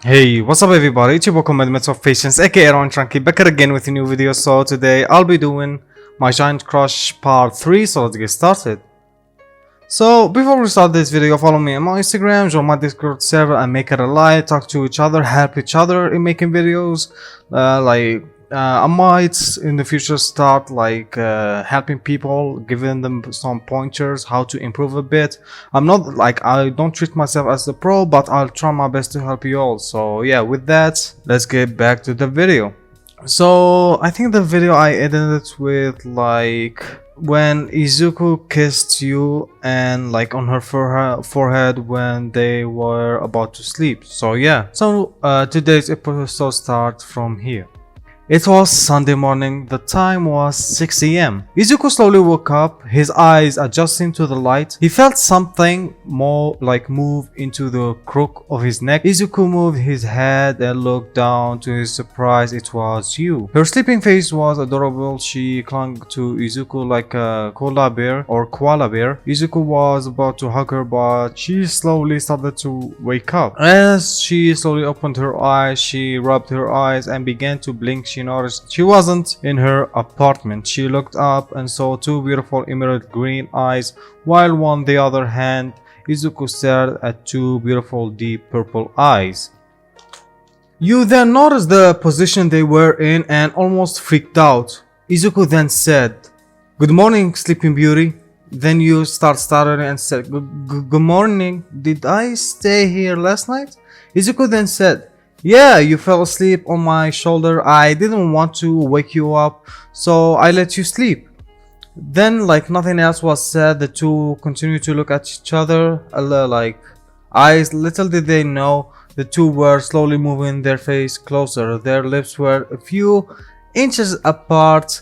Hey, what's up everybody? It's your boy Commandments of Patience, aka Trunky, back again with a new video. So today I'll be doing my Giant Crush part 3, so let's get started. So before we start this video, follow me on my Instagram, join my Discord server and make it a live, talk to each other, help each other in making videos. I might in the future start helping people, giving them some pointers how to improve a bit. I don't treat myself as the pro, but I'll try my best to help you all. So yeah, with that, let's get back to the video. So I think the video I edited with when Izuku kissed you and on her forehead when they were about to sleep. So yeah, today's episode starts from here. It was Sunday morning, the time was 6 AM. Izuku slowly woke up, his eyes adjusting to the light. He felt something move into the crook of his neck. Izuku moved his head and looked down. To his surprise, it was you. Her sleeping face was adorable. She clung to Izuku like a koala bear. Izuku was about to hug her, but she slowly started to wake up. As she slowly opened her eyes, she rubbed her eyes and began to blink. She noticed she wasn't in her apartment. She looked up and saw two beautiful emerald green eyes, while on the other hand, Izuku stared at two beautiful deep purple eyes. You then noticed the position they were in and almost freaked out. Izuku then said, "Good morning, Sleeping Beauty." Then you start stuttering and said, Good morning. Did I stay here last night?" Izuku then said, "Yeah, you fell asleep on my shoulder. I didn't want to wake you up, so I let you sleep." Then, like nothing else was said, the two continued to look at each other, like eyes. Little did they know, the two were slowly moving their face closer. Their lips were a few inches apart.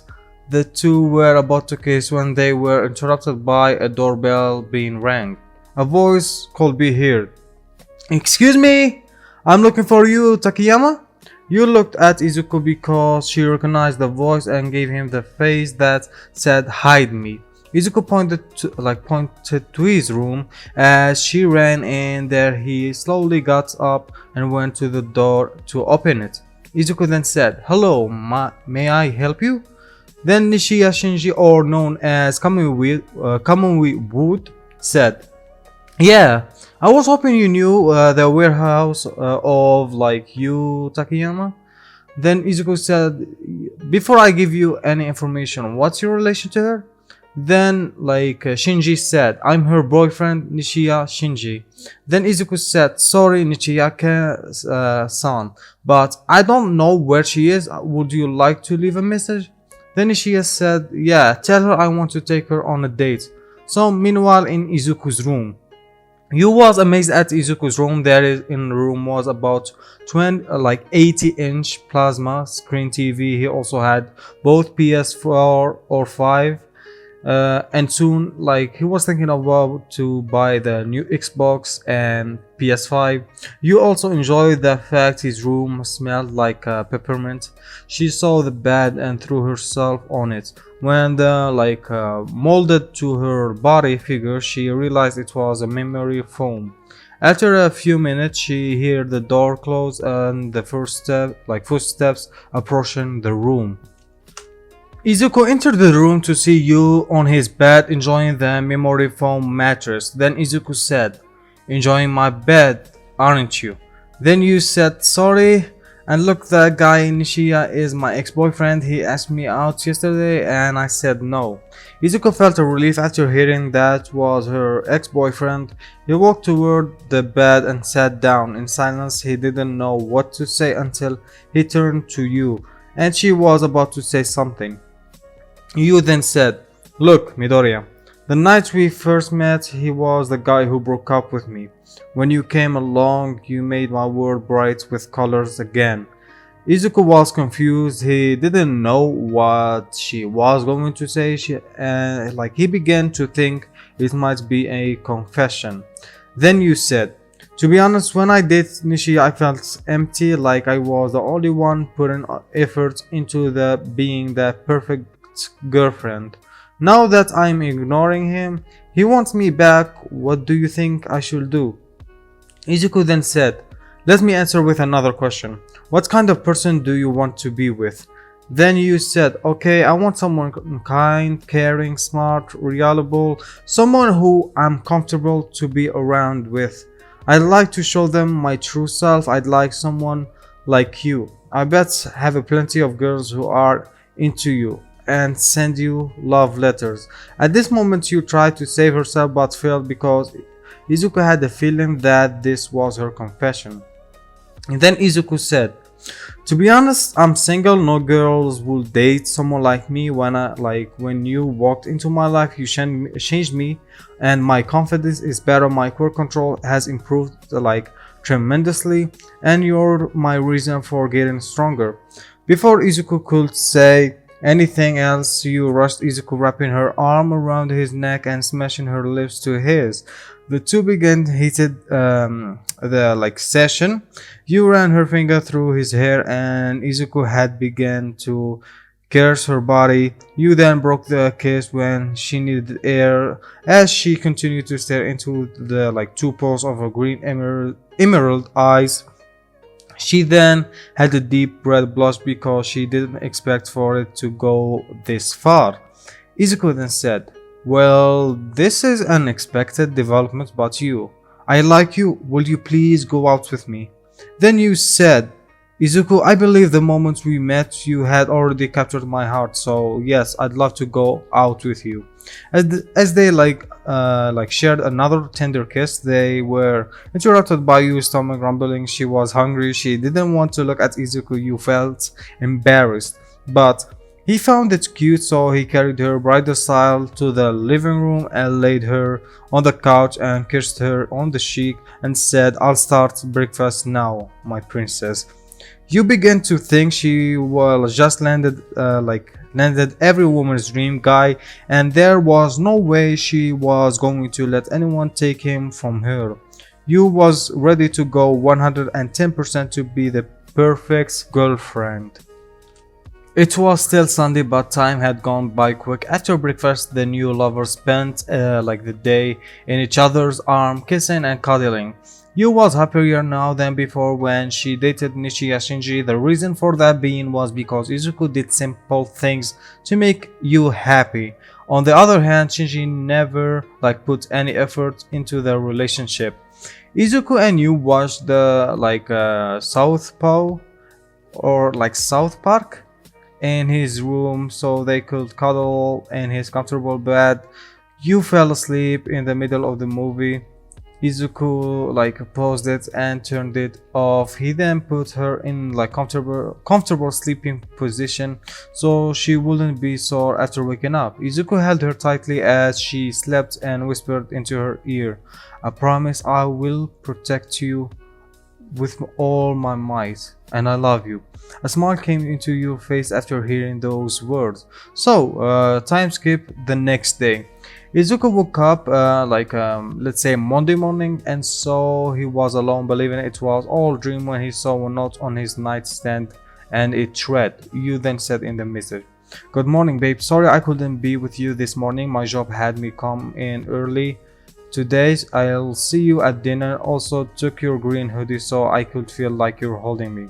The two were about to kiss when they were interrupted by a doorbell being rang. A voice could be heard. "Excuse me? I'm looking for you, Takiyama." You looked at Izuku because she recognized the voice and gave him the face that said "hide me." Izuku pointed to his room. As she ran in there, he slowly got up and went to the door to open it. Izuku then said, "Hello, may I help you?" Then Nishiya Shinji, or known as Kamui Wood, said, "Yeah, I was hoping you knew the warehouse of you, Takiyama." Then Izuku said, "Before I give you any information, what's your relation to her?" Then Shinji said, "I'm her boyfriend, Nishiya Shinji." Then Izuku said, "Sorry, Nichiyake-san, but I don't know where she is. Would you like to leave a message?" Then Nishiya said, "Yeah, tell her I want to take her on a date." So meanwhile in Izuku's room, you was amazed at Izuku's room. In the room was about 80-inch plasma screen TV. He also had both PS4 or 5, and soon he was thinking about to buy the new Xbox and PS5. You also enjoyed the fact his room smelled like peppermint. She saw the bed and threw herself on it. When the molded to her body figure, she realized it was a memory foam. After a few minutes, she heard the door close and the footsteps approaching the room. Izuku entered the room to see you on his bed enjoying the memory foam mattress. Then Izuku said, "Enjoying my bed, aren't you?" Then you said, "Sorry." And look, that guy Nishiya is my ex-boyfriend. He asked me out yesterday and I said no. Izuku felt a relief after hearing that was her ex-boyfriend. He walked toward the bed and sat down. In silence, he didn't know what to say until he turned to you and she was about to say something. You then said, "Look, Midoriya, the night we first met, he was the guy who broke up with me. When you came along, you made my world bright with colors again." Izuku was confused. He didn't know what she was going to say. He began to think it might be a confession. Then you said, "To be honest, when I did Nishi, I felt empty, like I was the only one putting effort into being the perfect girlfriend. Now that I'm ignoring him, he wants me back. What do you think I should do?" Izuku then said, Let me answer with another question. What kind of person do you want to be with? Then you said, okay, I want someone kind, caring, smart, reliable, someone who I'm comfortable to be around with. I'd like to show them my true self. I'd like someone like you. I bet have a plenty of girls who are into you and send you love letters. At this moment you tried to save herself but failed because Izuku had a feeling that this was her confession. And then Izuku said, to be honest, I'm single. No girls will date someone like me. When you walked into my life, you changed me, and my confidence is better. My core control has improved tremendously, and you're my reason for getting stronger. Before Izuku could say anything else, you rushed Izuku, wrapping her arm around his neck and smashing her lips to his. The two began heated session. You ran her finger through his hair and Izuku had begun to caress her body. You then broke the kiss when she needed air as she continued to stare into the two poles of her green emerald eyes. She then had a deep red blush because she didn't expect for it to go this far. Izuku then said, well, this is an unexpected development, but I like you. Will you please go out with me? Then you said, Izuku, I believe the moment we met you had already captured my heart, so yes, I'd love to go out with you. As they shared another tender kiss, they were interrupted by Yu's stomach rumbling. She was hungry. She didn't want to look at Izuku. You felt embarrassed, but he found it cute, so he carried her bridal style to the living room and laid her on the couch and kissed her on the cheek and said, I'll start breakfast now, my princess. You began to think she just landed every woman's dream guy, and there was no way she was going to let anyone take him from her. You was ready to go 110% to be the perfect girlfriend. It was still Sunday, but time had gone by quick. After breakfast, the new lovers spent the day in each other's arm, kissing and cuddling. Yu was happier now than before when she dated Nishiya Shinji. The reason for that being was because Izuku did simple things to make Yu happy. On the other hand, Shinji never put any effort into their relationship. Izuku and Yu watched the South Park in his room so they could cuddle in his comfortable bed. You fell asleep in the middle of the movie. Izuku paused it and turned it off. He then put her in comfortable sleeping position so she wouldn't be sore after waking up. Izuku held her tightly as she slept and whispered into her ear, I promise I will protect you with all my might, and I love you. A smile came into your face after hearing those words. So, time skip the next day. Izuku woke up let's say Monday morning, and so he was alone, believing it was all dream when he saw a note on his nightstand and it read. You then said in the message, good morning babe, sorry I couldn't be with you this morning, my job had me come in early today. I'll see you at dinner. Also took your green hoodie so I could feel like you're holding me.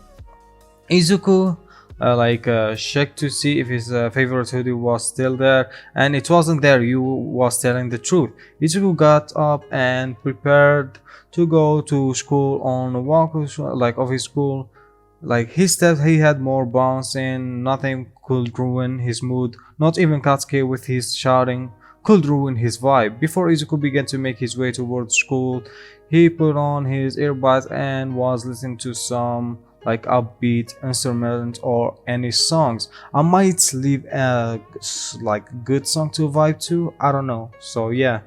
Izuku checked to see if his favorite hoodie was still there, and it wasn't there. You was telling the truth. Izuku got up and prepared to go to school. On a walk of his school, he steps, he had more bounce in. Nothing could ruin his mood, not even Katsuki with his shouting could ruin his vibe. Before Izuku began to make his way towards school, he put on his earbuds and was listening to some upbeat instrument or any songs. I might leave a good song to vibe to, I don't know. So yeah.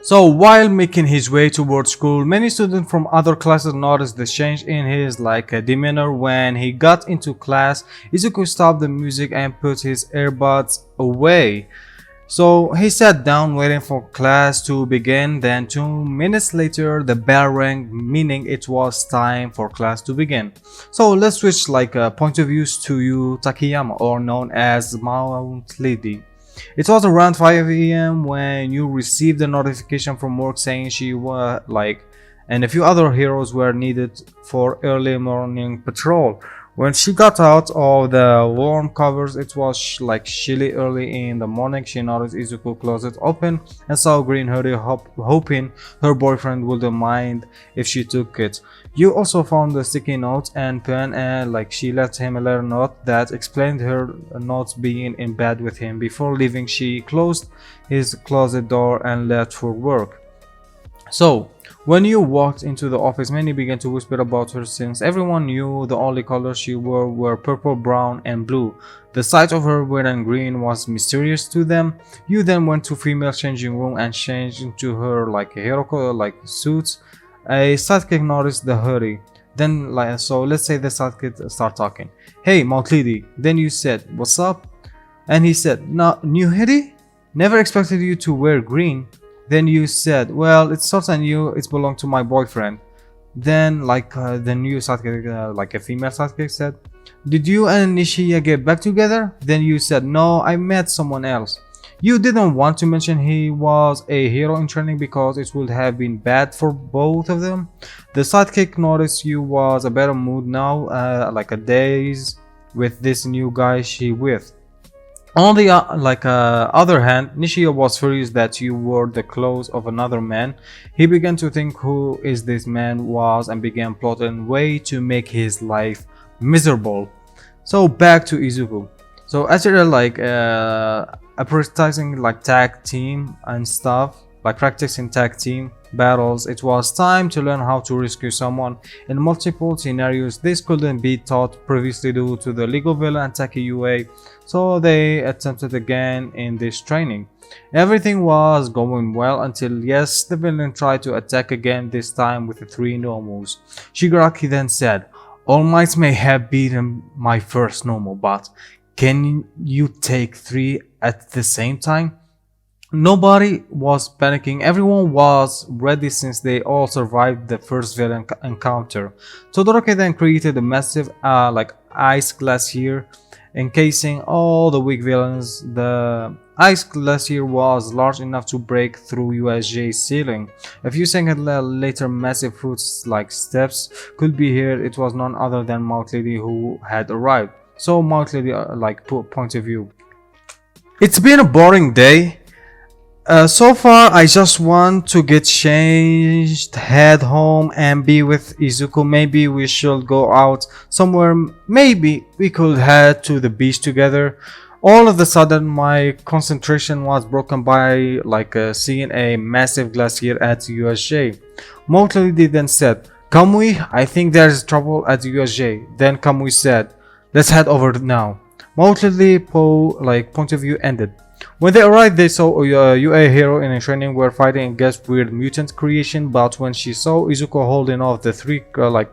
So while making his way towards school, many students from other classes noticed the change in his demeanor when he got into class. Izuku stopped the music and put his earbuds away. So he sat down waiting for class to begin. Then 2 minutes later the bell rang, meaning it was time for class to begin. So let's switch point of views to Yu Takiyama, or known as Mount Lady. It was around 5 AM when you received a notification from work saying she was and a few other heroes were needed for early morning patrol. When she got out of the warm covers, it was like chilly early in the morning. She noticed Izuku's closet open and saw a green hoodie, hoping her boyfriend wouldn't mind if she took it. You also found the sticky note and pen, and like she left him a little note that explained her not being in bed with him. Before leaving, she closed his closet door and left for work. So, when you walked into the office, many began to whisper about her since everyone knew the only colors she wore were purple, brown, and blue. The sight of her wearing green was mysterious to them. You then went to female changing room and changed into her like a hero like suits. A sidekick noticed the hoodie. Then so let's say the sidekick start talking. Hey, Mount Lady. Then you said, what's up? And he said, no, new hoodie? Never expected you to wear green. Then you said, well, it's sort of new, it belonged to my boyfriend. Then the new sidekick, like a female sidekick said, did you and Nishiya get back together? Then you said, no, I met someone else. You didn't want to mention he was a hero in training because it would have been bad for both of them. The sidekick noticed you was a better mood now, like a days with this new guy she with. On the other hand, Nishio was furious that you wore the clothes of another man. He began to think who is this man was and began plotting way to make his life miserable. So back to Izuku. So after practicing like tag team and stuff, like practicing tag team battles, it was time to learn how to rescue someone in multiple scenarios. This couldn't be taught previously due to the legal villain Takiyama, so they attempted again in this training. Everything was going well until yes, the villain tried to attack again, this time with the 3 normals. Shigaraki then said, all might may have beaten my first normal, but can you take 3 at the same time? Nobody was panicking, everyone was ready since they all survived the first villain encounter. Todoroki then created a massive ice glacier encasing all the weak villains. The ice glacier was large enough to break through USJ's ceiling. A few seconds later, massive fruits like steps could be heard. It was none other than Mount Lady who had arrived. So Mount Lady point of view. It's been a boring day. So far, I just want to get changed, head home, and be with Izuku. Maybe we should go out somewhere. Maybe we could head to the beach together. All of a sudden, my concentration was broken by seeing a massive glacier at USJ. Mount then said, Kamui, I think there's trouble at USJ. Then Kamui said, let's head over now. Mount point of view ended. When they arrived, they saw a UA hero in a training were fighting against weird mutant creation, but when she saw Izuku holding off the 3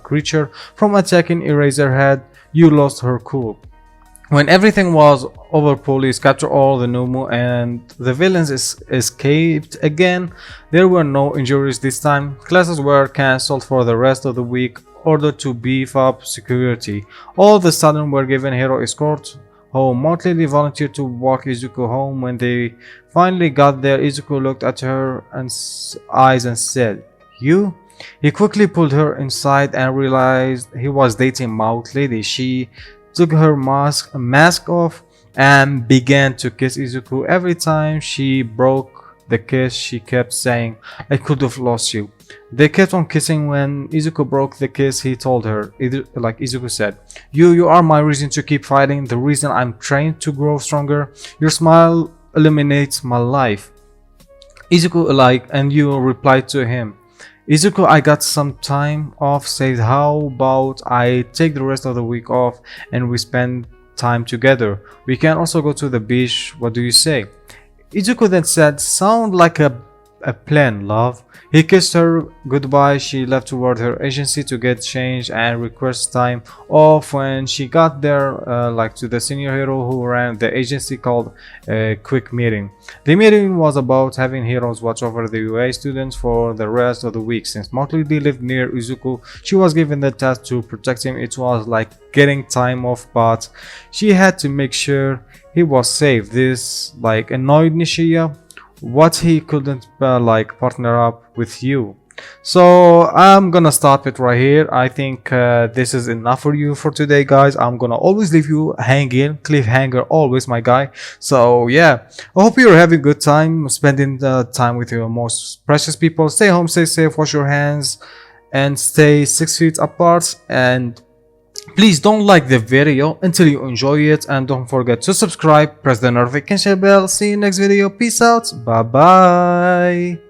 creature from attacking Eraserhead, you lost her cool. When everything was over, police captured all the Numu and the villains escaped again. There were no injuries this time. Classes were cancelled for the rest of the week, ordered to beef up security. All of a sudden were given hero escort home. Mount Lady volunteered to walk Izuku home. When they finally got there, Izuku looked at her eyes and said, you? He quickly pulled her inside and realized he was dating Mount Lady. She took her mask off and began to kiss Izuku. Every time she broke the kiss, she kept saying, I could have lost you. They kept on kissing. When Izuku broke the kiss, he told her, Izuku said, you are my reason to keep fighting, the reason I'm trained to grow stronger. Your smile illuminates my life. Izuku and you replied to him, Izuku, I got some time off, said how about I take the rest of the week off and we spend time together. We can also go to the beach, what do you say? Izuku then said, sound like a plan, love. He kissed her goodbye. She left toward her agency to get changed and request time off. When she got there, to the senior hero who ran the agency called a quick meeting. The meeting was about having heroes watch over the UA students for the rest of the week. Since Mount Lady lived near Izuku, she was given the task to protect him. It was like getting time off, but she had to make sure he was safe. This annoyed Nishiya. What, he couldn't partner up with you? So I'm gonna stop it right here. I think this is enough for you for today, guys. I'm gonna always leave you hanging, cliffhanger always, my guy. So yeah, I hope you're having a good time spending the time with your most precious people. Stay home, stay safe, wash your hands, and stay 6 feet apart. And please don't like the video until you enjoy it, and don't forget to subscribe, press the notification bell. See you next video. Peace out. Bye bye.